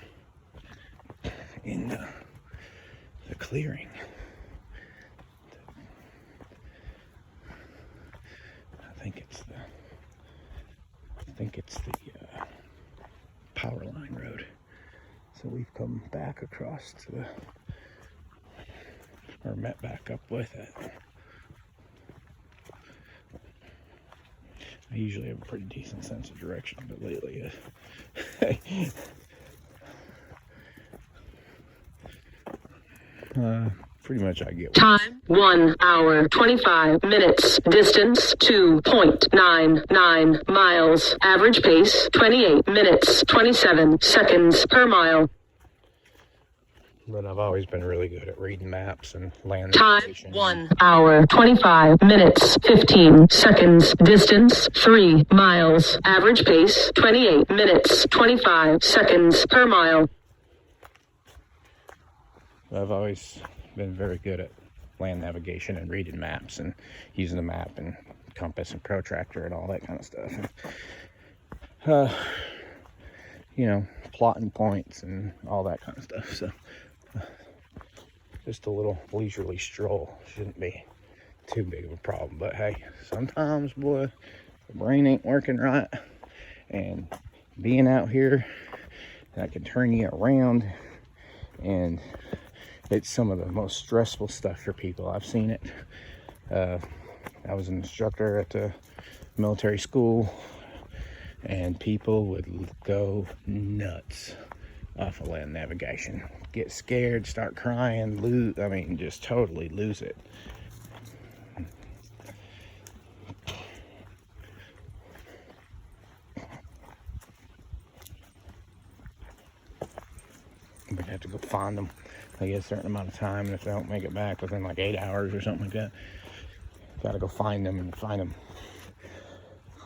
clearing. I think it's the power line road. So we've come back across to or met back up with it. I usually have a pretty decent sense of direction, but lately pretty much I get Time 1 hour 25 minutes. Distance 2.99 miles. Average pace 28 minutes 27 seconds per mile. But I've always been really good at reading maps and land Time navigation. 1 hour 25 minutes 15 seconds. Distance 3 miles. Average pace 28 minutes 25 seconds per mile. I've always been very good at land navigation and reading maps and using the map and compass and protractor and all that kind of stuff. And, you know, plotting points and all that kind of stuff. So just a little leisurely stroll shouldn't be too big of a problem. But hey, sometimes, boy, the brain ain't working right, and being out here, that can turn you around, and it's some of the most stressful stuff for people. I've seen it. I was an instructor at the military school, and people would go nuts off of land navigation. Get scared, start crying, just totally lose it. We'd have to go find them. They get a certain amount of time, and if they don't make it back within like 8 hours or something like that, gotta go find them, and find them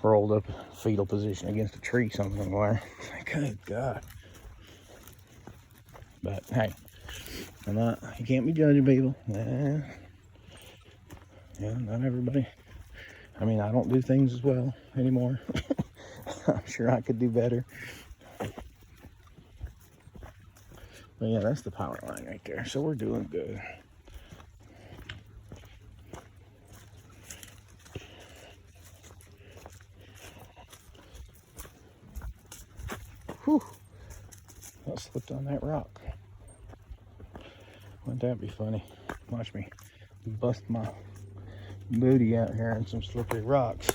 rolled up fetal position against a tree somewhere. Good God. But hey, you can't be judging people. Yeah, not everybody. I mean, I don't do things as well anymore. I'm sure I could do better. But yeah, that's the power line right there. So we're doing good. Whew. I slipped on that rock. Wouldn't that be funny? Watch me bust my booty out here on some slippery rocks.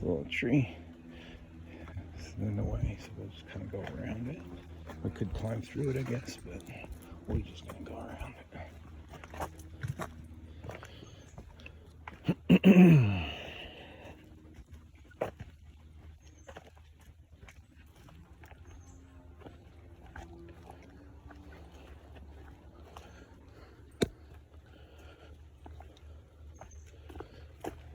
Little tree is in the way, so we'll just kind of go around it. We could climb through it, I guess, but we're just gonna go around it.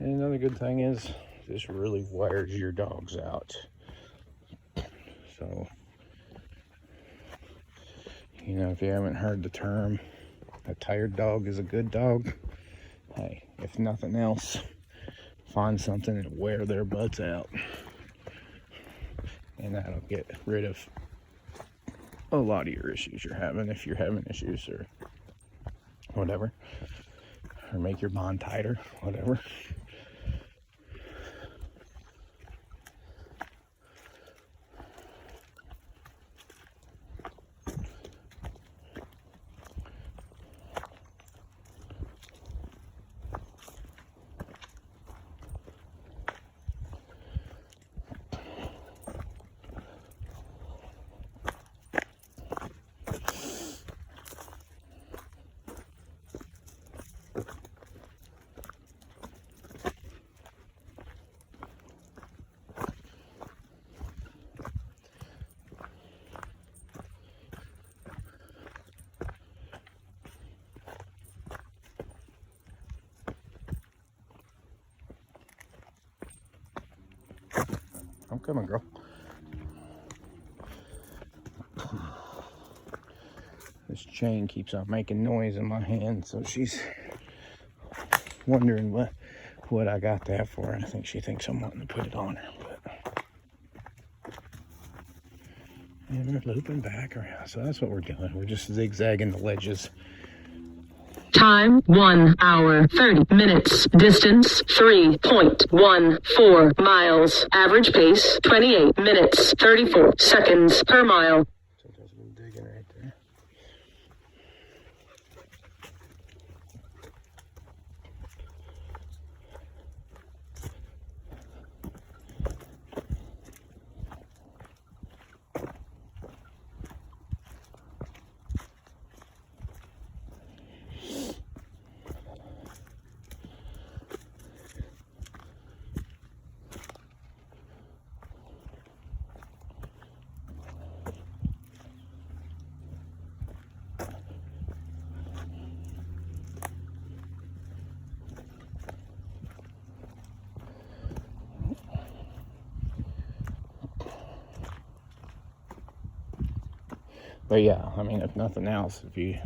And another good thing is, this really wires your dogs out. So, you know, if you haven't heard the term, a tired dog is a good dog. Hey, if nothing else, find something to wear their butts out. And that'll get rid of a lot of your issues you're having, if you're having issues or whatever. Or make your bond tighter, whatever. I'm coming, girl. This chain keeps on making noise in my hand, so she's wondering what I got that for. I think she thinks I'm wanting to put it on her, but And we're looping back around. So that's what we're doing. We're just zigzagging the ledges. Time 1 hour 30 minutes. Distance 3.14 miles. Average pace 28 minutes 34 seconds per mile. So there's a little digging right there. But yeah, I mean, if nothing else, if you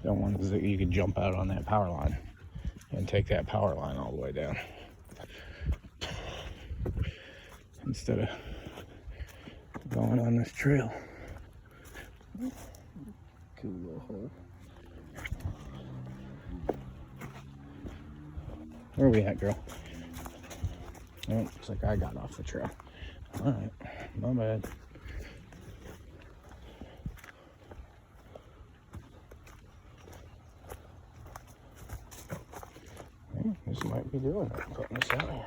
don't want to, you can jump out on that power line and take that power line all the way down instead of going on this trail. Cool little hole. Where are we at, girl? Oh, looks like I got off the trail. All right, my bad. This might be doing it, putting this out here.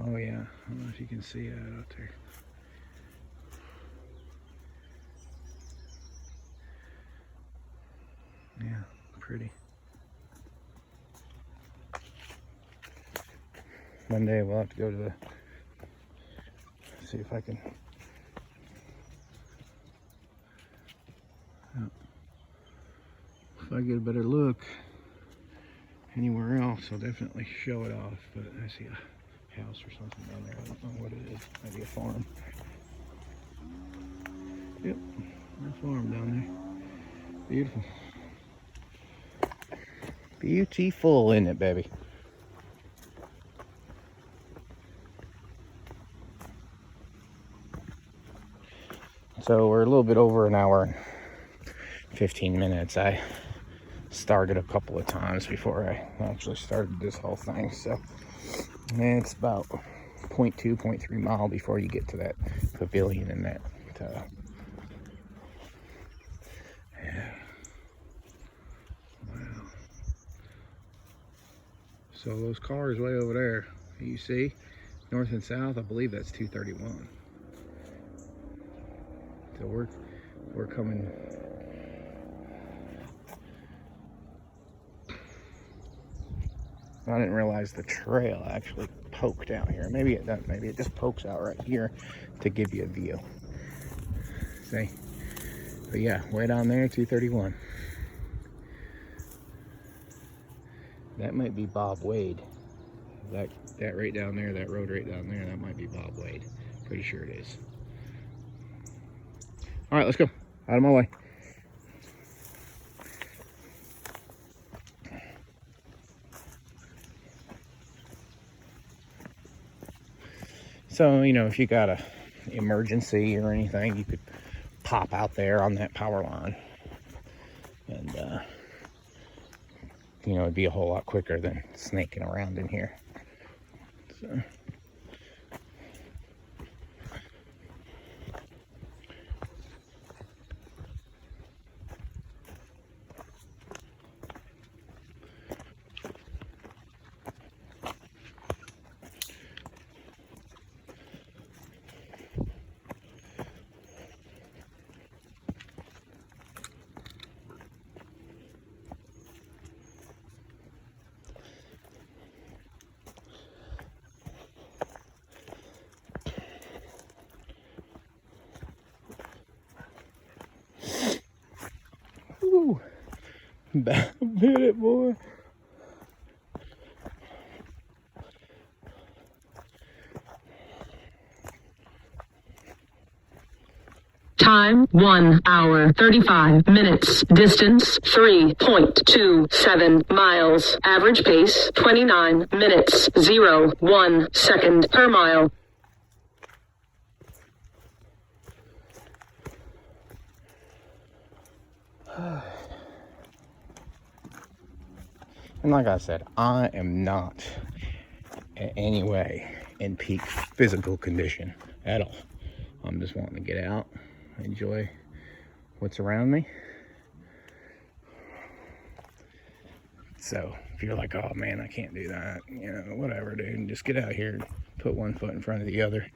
Oh yeah, I don't know if you can see that out there. Yeah, pretty. One day we'll have to go to the, see if I can, if I get a better look anywhere else, I'll definitely show it off. But I see a house or something down there. I don't know what it is. Maybe a farm. Yep, a farm down there. Beautiful. Beautiful, isn't it, baby? So we're a little bit over an hour and 15 minutes. I started a couple of times before I actually started this whole thing. So it's about 0.2, 0.3 mile before you get to that pavilion and that. Yeah. Wow. So those cars way over there, you see, north and south, I believe that's 231. So we're coming. I didn't realize the trail actually poked out here. Maybe it doesn't. Maybe it just pokes out right here to give you a view. See? But yeah, way down there, 231. That might be Bob Wade. That right down there, that road right down there, that might be Bob Wade. Pretty sure it is. All right, let's go. Out of my way. So, you know, if you got a emergency or anything, you could pop out there on that power line. And, you know, it'd be a whole lot quicker than snaking around in here. So. Ooh, hit it, boy. Time 1 hour 35 minutes. Distance 3.27 miles. Average pace 29 minutes 01 second per mile. And like I said, I am not in any way in peak physical condition at all. I'm just wanting to get out, enjoy what's around me. So if you're like, oh man, I can't do that, you know, whatever, dude, just get out here and put one foot in front of the other.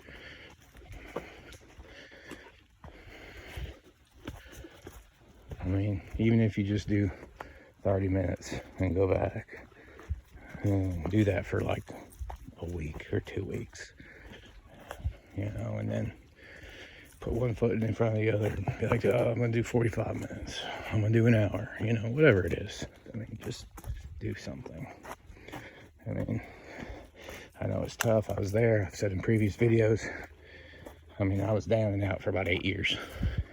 I mean, even if you just do 30 minutes and go back and do that for like a week or 2 weeks, you know, and then put one foot in front of the other and be like, oh, I'm gonna do 45 minutes, I'm gonna do an hour, you know, whatever it is. I mean, just do something. I mean, I know it's tough. I was there. I've said in previous videos, I mean, I was down and out for about 8 years,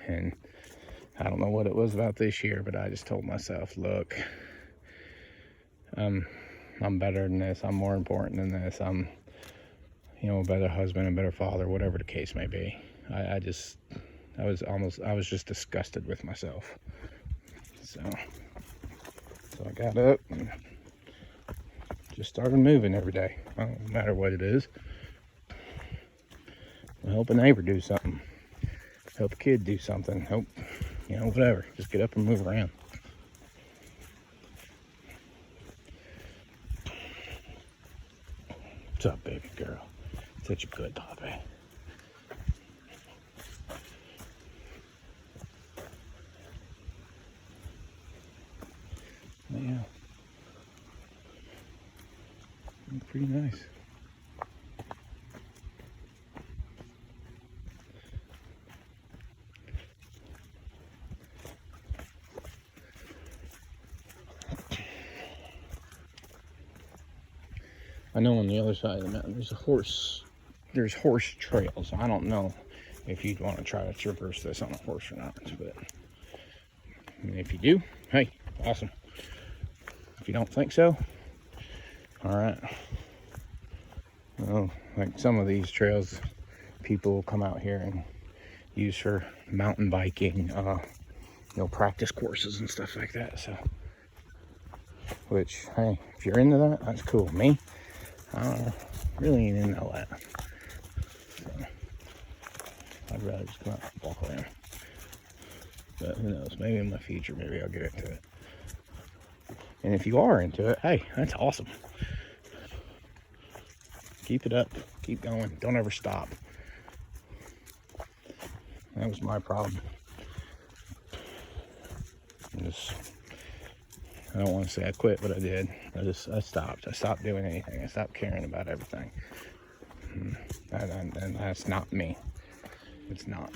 and I don't know what it was about this year, but I just told myself, look, I'm better than this. I'm more important than this. I'm, you know, a better husband, a better father, whatever the case may be. I was just disgusted with myself. So I got up and just started moving every day. No matter what it is. Help a neighbor do something. Help a kid do something. Help, you know, whatever. Just get up and move around. What's up, baby girl? Such a good puppy. Yeah. Pretty nice. I know on the other side of the mountain there's horse trails. I don't know if you'd want to try to traverse this on a horse or not, but I mean, if you do, hey, awesome. If you don't think so, all right. Well, like some of these trails people come out here and use for mountain biking, you know, practice courses and stuff like that. So, which, hey, if you're into that, that's cool. Me, really ain't into all that. So, I'd rather just come out and walk around. But who knows? Maybe in the future, maybe I'll get into it. And if you are into it, hey, that's awesome. Keep it up. Keep going. Don't ever stop. That was my problem. I don't want to say I quit, but I did. I stopped. I stopped doing anything. I stopped caring about everything. And that's not me. It's not.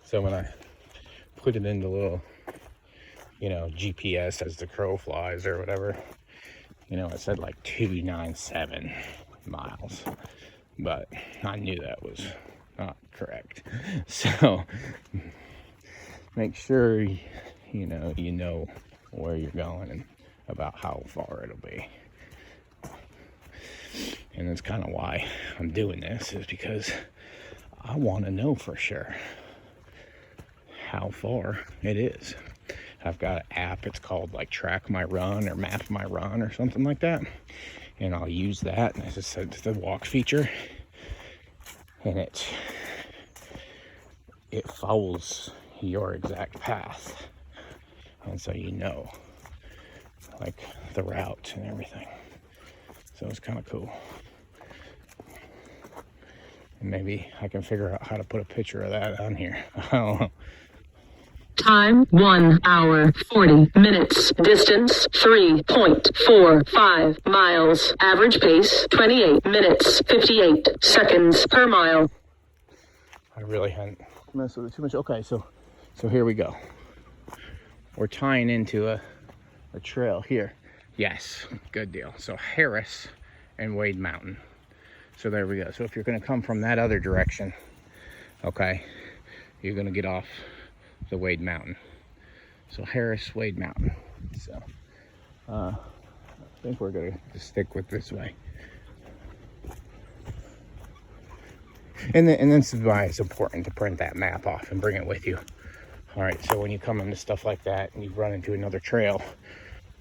So when I put it into little, you know, GPS as the crow flies or whatever, you know, it said like 297 miles, but I knew that was not correct. So make sure, you know where you're going and about how far it'll be. And that's kind of why I'm doing this, is because I want to know for sure how far it is. I've got an app, it's called like Track My Run or Map My Run or something like that, and I'll use that, and as I said, the walk feature, and it follows your exact path, and so you know, like, the route and everything. So it's kind of cool. And maybe I can figure out how to put a picture of that on here. I don't know. Time 1 hour 40 minutes. Distance 3.45 miles. Average pace 28 minutes 58 seconds per mile. I really hadn't messed with it too much. Okay, so here we go. We're tying into a trail here. Yes, good deal. So Harris and Wade Mountain. So there we go. So if you're going to come from that other direction, okay, you're going to get off the Wade Mountain. So Harris, Wade Mountain. So I think we're going to stick with this way. And this is why it's important to print that map off and bring it with you. All right, so when you come into stuff like that and you run into another trail,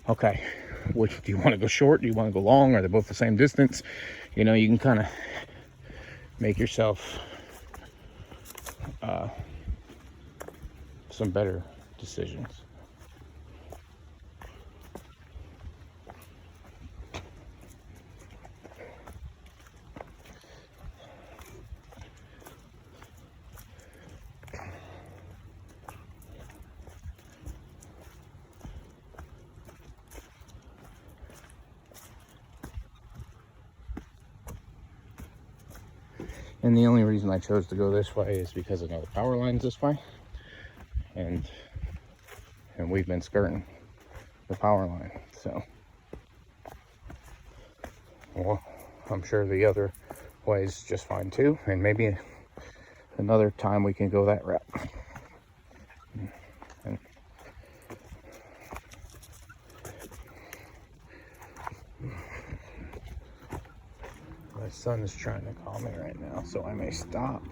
okay, which do you want to go short? Do you want to go long? Are they both the same distance? You know, you can kind of make yourself some better decisions. And the only reason I chose to go this way is because I know the power line's this way. And we've been skirting the power line. So, well, I'm sure the other way is just fine too. And maybe another time we can go that route. And my son is trying to call me right now, so I may stop